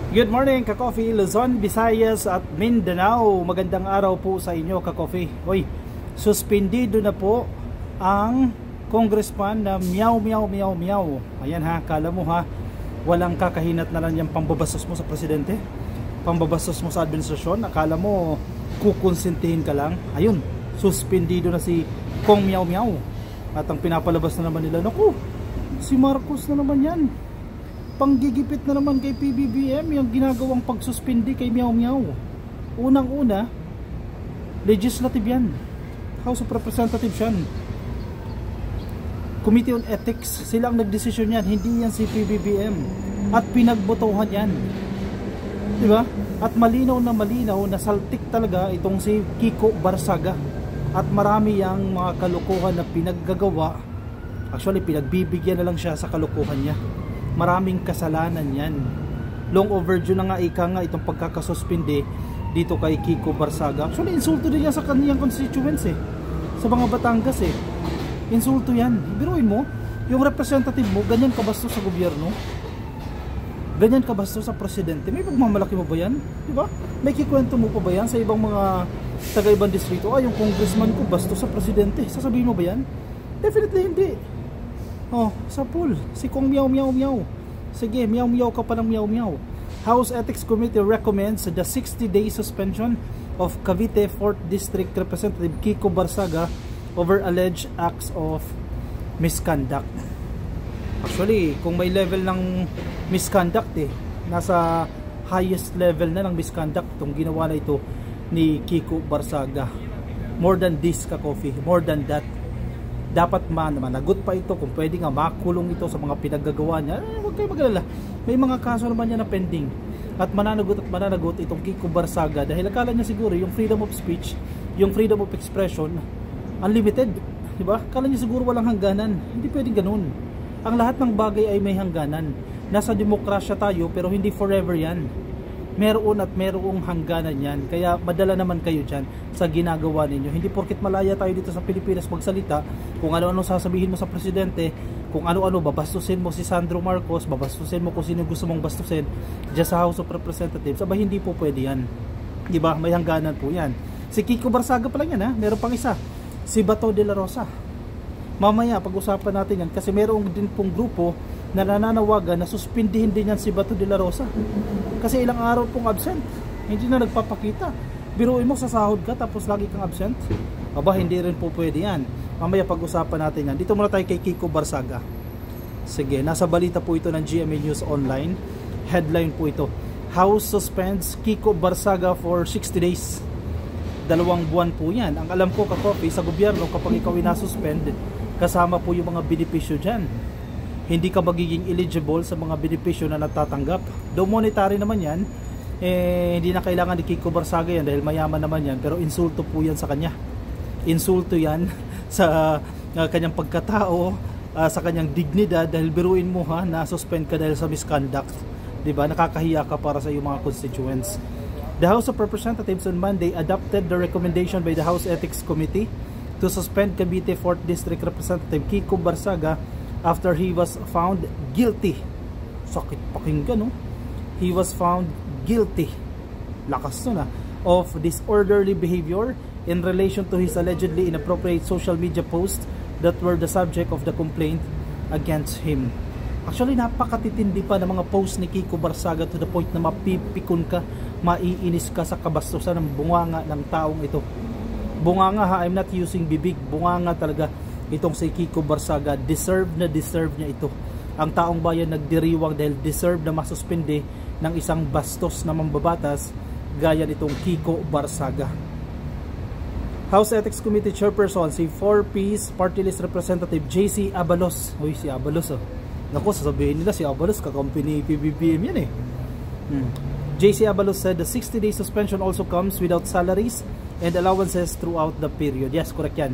Good morning, ka-coffee, Luzon, Visayas at Mindanao. Magandang araw po sa inyo, ka-coffee. Hoy, suspendido na po ang congressman na meow. Ayan ha, kala mo ha, walang kakahinat na lang yung pambabastos mo sa presidente, pambabastos mo sa administrasyon. Akala mo kukonsintihin ka lang. Ayun, suspendido na si Kong Meow. At ang pinapalabas na naman nila, naku, si Marcos na naman yan. Panggigipit na naman kay PBBM yung ginagawang pagsuspindi kay Meow. Unang-una, legislative yan, House of Representatives yan, Committee on Ethics, sila ang nagdesisyon yan, hindi yan si PBBM. At pinagbotohan yan, diba? At malinaw na saltik talaga itong si Kiko Barsaga. At marami yang mga kalokohan na pinaggagawa. Actually, pinagbibigyan na lang siya sa kalokohan niya. Maraming kasalanan yan. Long overdue na nga itong pagkakasuspindi dito kay Kiko Barsaga. Actually, insulto din yan sa kaniyang constituents sa mga Batangas Insulto yan. Biruin mo, yung representative mo, ganyan kabastos sa gobyerno, ganyan kabastos sa presidente. May pagmamalaki mo ba yan? Diba? May kikwento mo pa ba yan sa ibang mga taga-ibang distrito? Yung congressman ko bastos sa presidente. Sasabihin mo ba yan? Definitely hindi. Oh, sa pool, si Kong Meow. Sige, meow ka pa ng meow. House Ethics Committee recommends the 60-day suspension of Cavite 4th District Representative Kiko Barsaga over alleged acts of misconduct. Actually, kung may level ng misconduct nasa highest level na ng misconduct itong ginawa na ito ni Kiko Barsaga. More than this, ka-coffee, more than that. Dapat managot pa ito, kung pwede nga makulong ito sa mga pinaggagawa niya. Huwag kayo mag-alala, may mga kaso naman niya na pending. At mananagot itong Kiko Barsaga dahil akala niya siguro yung freedom of speech, yung freedom of expression, unlimited, diba? Akala niya siguro walang hangganan. Hindi pwedeng ganun. Ang lahat ng bagay ay may hangganan. Nasa demokrasya tayo pero hindi forever yan. Meron at merong hangganan yan. Kaya madala naman kayo dyan sa ginagawa ninyo. Hindi porket malaya tayo dito sa Pilipinas magsalita, kung ano-ano sasabihin mo sa presidente, kung ano-ano babastusin mo si Sandro Marcos, babastusin mo kung sino gusto mong bastusin dyan sa House of Representatives. Aba, hindi po pwede yan, diba? May hangganan po yan. Si Kiko Barsaga pa lang yan meron pang isa, si Bato de la Rosa. Mamaya pag-usapan natin yan kasi meron din pong grupo na nananawagan na suspindihin din yan si Bato de la Rosa kasi ilang araw pong absent, hindi na nagpapakita. Biruin mo, sa sahod ka tapos lagi kang absent. Aba, hindi rin po pwede yan. Mamaya pag-usapan natin yan. Dito muna tayo kay Kiko Barsaga. Sige, nasa balita po ito ng GMA News Online. Headline po ito, House suspends Kiko Barsaga for 60 days. 2 buwan po yan. Ang alam ko, ka-copy, sa gobyerno kapag ikaw inasuspend, kasama po yung mga benepisyo dyan. Hindi ka magiging eligible sa mga benepisyo na natatanggap. Though monetary naman yan, hindi na kailangan ni Kiko Barsaga yan dahil mayaman naman yan, pero insulto po yan sa kanya. Insulto yan sa kanyang pagkatao, sa kanyang dignidad, dahil biruin mo na-suspend ka dahil sa misconduct. Diba? Nakakahiya ka para sa iyong mga constituents. The House of Representatives on Monday adopted the recommendation by the House Ethics Committee to suspend Cavite 4th District Representative Kiko Barsaga after he was found guilty. Sakit pakinggan, no? He was found guilty, lakas nun of disorderly behavior in relation to his allegedly inappropriate social media posts that were the subject of the complaint against him. Actually, napakatitindi pa ng mga posts ni Kiko Barsaga to the point na mapipikon ka, maiinis ka sa kabastusan ng bunganga ng taong ito. Bunganga I'm not using bibig, bunganga talaga itong si Kiko Barsaga. Deserve niya ito. Ang taong bayan nagdiriwang dahil deserve na masuspindi ng isang bastos na mambabatas gaya nitong Kiko Barsaga. House Ethics Committee Chairperson, si 4Ps Party List Representative JC Abalos. Uy, si Abalos Naku, sasabihin nila si Abalos kakampi ni PBBM yan JC Abalos said the 60-day suspension also comes without salaries and allowances throughout the period. Yes, correct yan.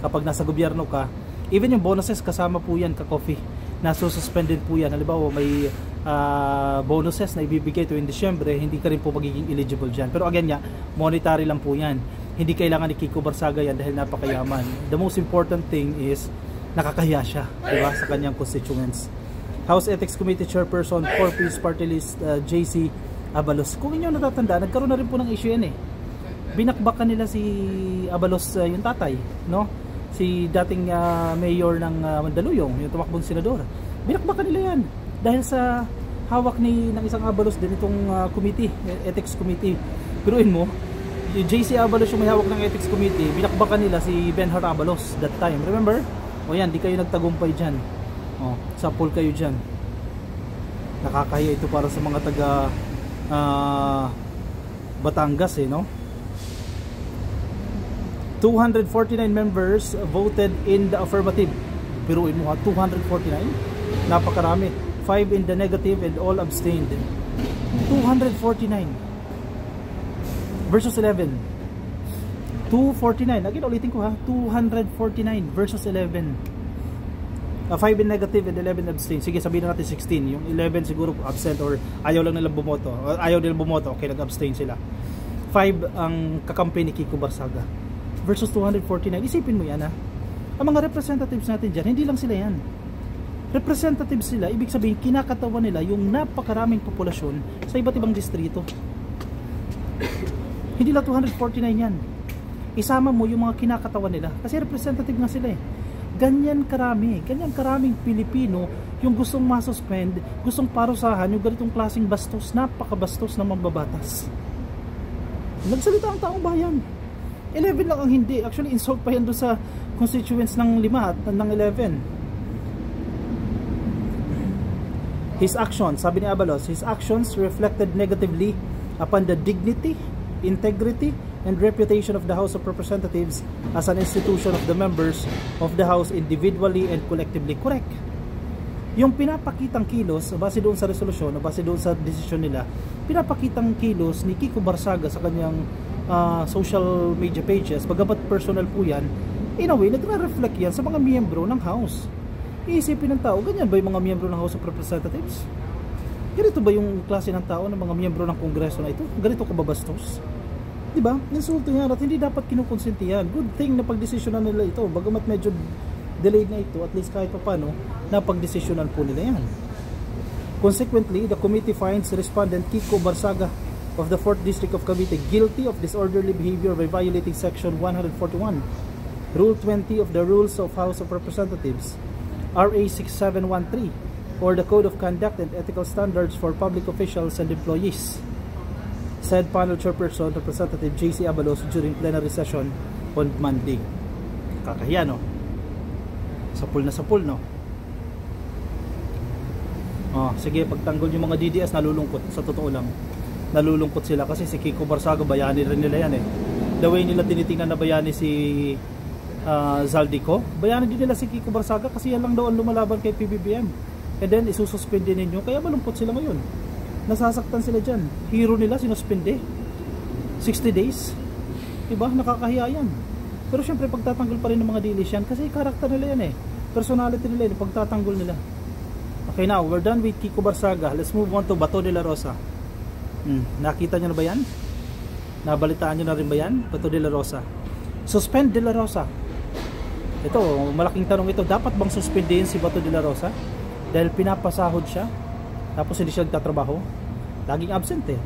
Kapag nasa gobyerno ka, even yung bonuses kasama po yan, ka-coffee. Nasususpended po yan. Halimbawa, may bonuses na ibibigay tuwing Disyembre, hindi ka rin po magiging eligible dyan. Pero again nga, monetary lang po yan. Hindi kailangan ni Kiko Barsaga yan dahil napakayaman. The most important thing is nakakahiya siya, diba, sa kanyang constituents. House Ethics Committee Chairperson for Peace Party List JC Abalos. Kung inyo natatanda, nagkaroon na rin po ng issue yan eh. Binakbakan nila si Abalos, yung tatay, no? Si dating mayor ng Mandaluyong, yung tumakbong senador. Binakbakan nila yan dahil sa hawak ng isang Abalos din itong committee, ethics committee. Piruin mo, yung JC Abalos yung may hawak ng ethics committee, binakbakan nila si Benhur Abalos that time. Remember? O yan, di kayo nagtagumpay dyan. O, sapol kayo dyan. Nakakahiya ito para sa mga taga Batangas eh, no? 249 members voted in the affirmative. Piruin mo ha, 249? Napakarami. 5 in the negative and all abstained. 249 versus 11. 249. Again, ulitin ko ha. 249 versus 11. 5 in negative and 11 abstain. Sige, sabihin na natin 16. Yung 11 siguro absent or ayaw lang nilang bumoto. Ayaw nilang bumoto. Okay, nag-abstain sila. 5 ang kakampi ni Kiko Barsaga versus 249. Isipin mo yan ha. Ang mga representatives natin dyan, hindi lang sila yan. Representatives sila, ibig sabihin kinakatawan nila yung napakaraming populasyon sa iba't ibang distrito. Hindi lang 249 yan. Isama mo yung mga kinakatawan nila kasi representative nga sila eh. Ganyan karaming Pilipino yung gustong masuspend, gustong parusahan yung ganitong klaseng bastos, napakabastos na mambabatas. Nagsalita ang taong bayan. 11 lang ang hindi. Actually, insult pa yan doon sa constituents ng 5 at ng 11. His actions, sabi ni Abalos, his actions reflected negatively upon the dignity, integrity, and reputation of the House of Representatives as an institution of the members of the House individually and collectively. Correct. Yung pinapakitang kilos, base doon sa resolusyon, base doon sa desisyon nila, pinapakitang kilos ni Kiko Barsaga sa kanyang social media pages, bagamat personal po yan, in a way, nagre-reflect yan sa mga miyembro ng House. Iisipin ng tao, ganyan ba yung mga miyembro ng House of Representatives? Ganito ba yung klase ng tao ng mga miyembro ng Kongreso na ito? Ganito kababastos? Diba? Insulto yan at hindi dapat kinukonsenti yan. Good thing na pagdesisyonan nila ito. Bagamat medyo delayed na ito, at least kahit pa paano, napagdesisyonan po nila yan. Consequently, the committee finds respondent Kiko Barsaga of the 4th District of Cavite guilty of disorderly behavior by violating Section 141, Rule 20 of the Rules of House of Representatives, RA 6713, or the Code of Conduct and Ethical Standards for Public Officials and Employees, said panel chairperson Representative JC Abalos during plenary session on Monday. Kakahiya, no? Sapul na sapul, no? Sige, pagtanggol yung mga DDS, nalulungkot. Sa totoo lang, nalulungkot sila kasi si Kiko Barsaga, bayani rin nila yan eh. The way nila tinitingnan na bayani si Zaldico, bayani din nila si Kiko Barsaga kasi yan lang daw ang lumalaban kay PBBM. And then isususpend din ninyo, kaya malungkot sila ngayon. Nasasaktan sila dyan. Hero nila sinuspende 60 days. Diba? Nakakahiya yan. Pero syempre pagtatanggol pa rin ng mga dilis yan kasi karakter nila yan eh. Personality nila yan, pagtatanggol nila. Okay, now we're done with Kiko Barsaga. Let's move on to Bato de la Rosa. Nakita nyo na ba yan? Nabalitaan nyo na rin ba yan? Bato de la Rosa. Suspend de la Rosa. Ito, malaking tanong ito. Dapat bang suspendihin si Bato de la Rosa? Dahil pinapasahod siya, tapos hindi siya nagtatrabaho, laging absent eh.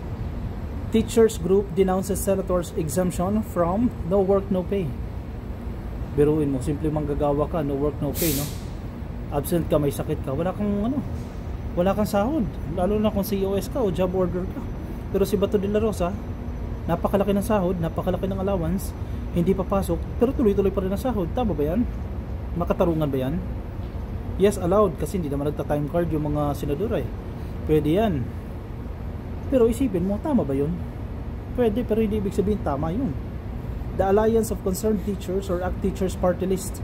Teachers group denounces senators exemption from no work no pay. Biruin mo, simple manggagawa ka, no work no pay, no? Absent ka, may sakit ka, wala kang sahod, lalo na kung COS ka o job order ka. Pero si Bato de la Rosa, napakalaki ng sahod, napakalaki ng allowance, hindi papasok, pero tuloy-tuloy pa rin ang sahod. Tama ba yan? Makatarungan ba yan? Yes, allowed, kasi hindi naman nagta-time card yung mga senador eh. Pwede yan. Pero isipin mo, tama ba yun? Pwede, pero hindi ibig sabihin tama yun. The Alliance of Concerned Teachers or ACT Teachers Party List,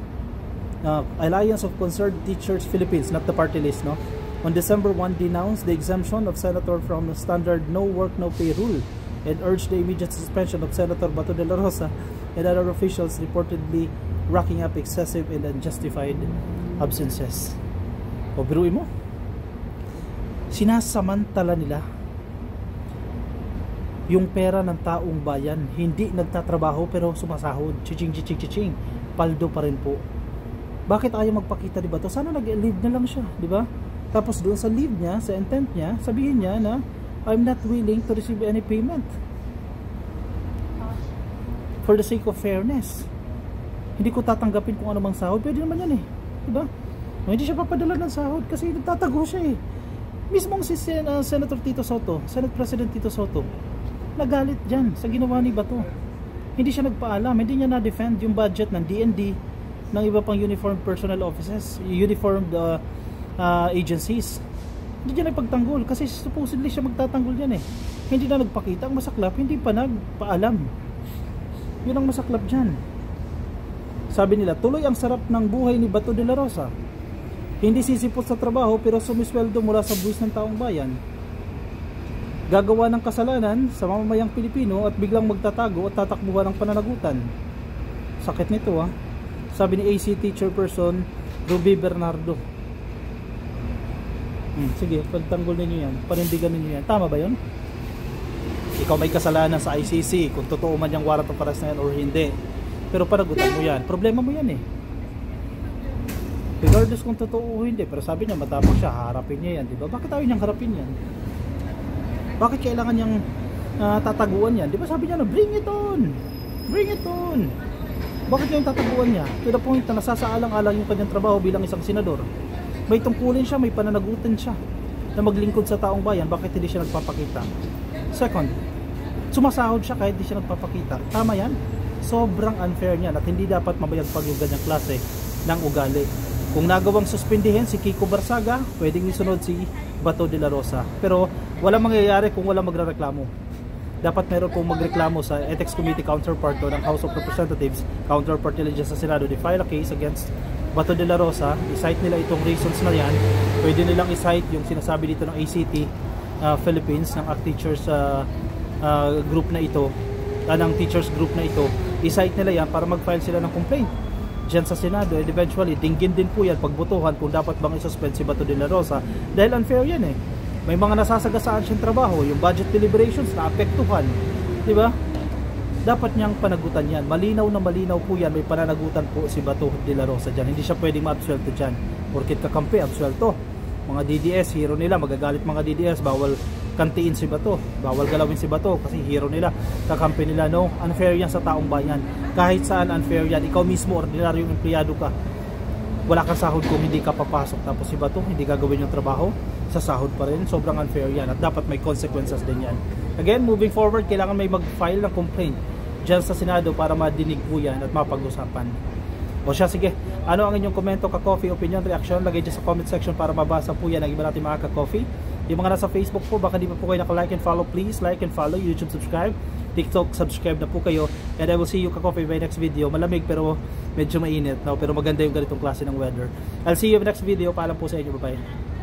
Alliance of Concerned Teachers Philippines, not the party list, no? On December 1, denounced the exemption of Senator from the standard no work no pay rule and urged the immediate suspension of Senator Bato de la Rosa and other officials reportedly racking up excessive and unjustified absences. O biruin mo, sinasamantala nila yung pera ng taong bayan. Hindi nagtatrabaho pero sumasahod. Chiching. Paldo pa rin po. Bakit ayaw magpakita, diba to? Sana nag-leave na lang siya, diba? Tapos doon sa leave niya, sa intent niya, sabihin niya na I'm not willing to receive any payment for the sake of fairness. Hindi ko tatanggapin kung ano mang sahod. Pwede naman yan eh, diba? Hindi siya papadala ng sahod kasi nagtatago siya eh. Mismong si Senator Tito Soto, Senate President Tito Soto, nagalit dyan sa ginawa ni Bato. Hindi siya nagpaalam, hindi niya na-defend yung budget ng DND, ng iba pang uniformed personnel offices, uniformed agencies. Hindi niya nagpagtanggol kasi supposedly siya magtatanggol yan eh. Hindi na nagpakita. Ang masaklap, hindi pa nagpaalam. Yun ang masaklap dyan. Sabi nila, tuloy ang sarap ng buhay ni Bato de la Rosa. Hindi sisipot sa trabaho pero sumisweldo mula sa buwis ng taong bayan. Gagawa ng kasalanan sa mamamayang Pilipino at biglang magtatago at tatakbuhan ng pananagutan. Sakit nito ah. Sabi ni ACT Chairperson Ruby Bernardo. Sige, pagtanggol ninyo yan, panindigan ninyo yan. Tama ba yun? Ikaw may kasalanan sa ICC kung totoo man yung warrant of arrest na yan or hindi. Pero panagutan mo yan. Problema mo yan eh. Regardless kung totoo o hindi. Pero sabi niya matapos siya, harapin niya yan, diba? Bakit tayo niyang harapin yan? Bakit kailangan niyang tataguan yan? Diba sabi niya na bring it on! Bring it on! Bakit niya yung tataguan niya? To the point na nasasaalang-alang yung kanyang trabaho bilang isang senador. May tungkulin siya, may pananagutan siya na maglingkod sa taong bayan. Bakit hindi siya nagpapakita? Second, sumasahod siya kahit hindi siya nagpapakita. Tama yan? Sobrang unfair niyan at hindi dapat mabayagpag yung ganyang klase ng ugali. Kung nagawang suspindihin si Kiko Barsaga, pwedeng isunod si Bato de la Rosa. Pero walang mangyayari kung walang magrereklamo. Dapat meron pong magreklamo sa Ethics Committee counterpart ng House of Representatives, counterpart nila dyan sa Senado, they file a case against Bato de la Rosa. I-cite nila itong reasons na yan. Pwede nilang i-cite yung sinasabi dito ng ACT Philippines, ng ACT Teachers group na ito, ng teachers group na ito. I-cite nila yan para mag-file sila ng complaint dyan sa Senado, and eventually dinggin din po yan pagbutuhan kung dapat bang isuspend si Bato de la Rosa dahil unfair yan eh. May mga nasasagasaan siyang trabaho, yung budget deliberations na apektuhan, di ba? Dapat niyang panagutan yan. Malinaw na malinaw po yan, may pananagutan po si Bato de la Rosa dyan. Hindi siya pwedeng ma-absuelto dyan porkit kakampi, absuelto. Mga DDS, hero nila, magagalit mga DDS, bawal kantiin si Bato, bawal galawin si Bato kasi hero nila, kakampi nila. No, unfair yan sa taong bayan. Kahit saan unfair yan. Ikaw mismo, ordinaryong empleyado ka, wala kang sahod kung hindi ka papasok, tapos si Bato hindi gagawin yung trabaho, sa sahod pa rin. Sobrang unfair yan at dapat may consequences din yan. Again, moving forward, kailangan may mag-file ng complaint dyan sa Senado para madinig po yan at mapag-usapan. O siya, sige, ano ang inyong komento, ka-coffee, opinion, reaction, lagay dyan sa comment section para mabasa po yan ang iba natin mga ka-coffee. Yung mga nasa Facebook po, baka di pa po kayo naka-like and follow, please like and follow. YouTube subscribe, TikTok subscribe na po kayo, and I will see you ka-coffee by next video. Malamig pero medyo mainit, no? Pero maganda yung ganitong klase ng weather. I'll see you in the next video. Paalam po sa inyo, bye bye.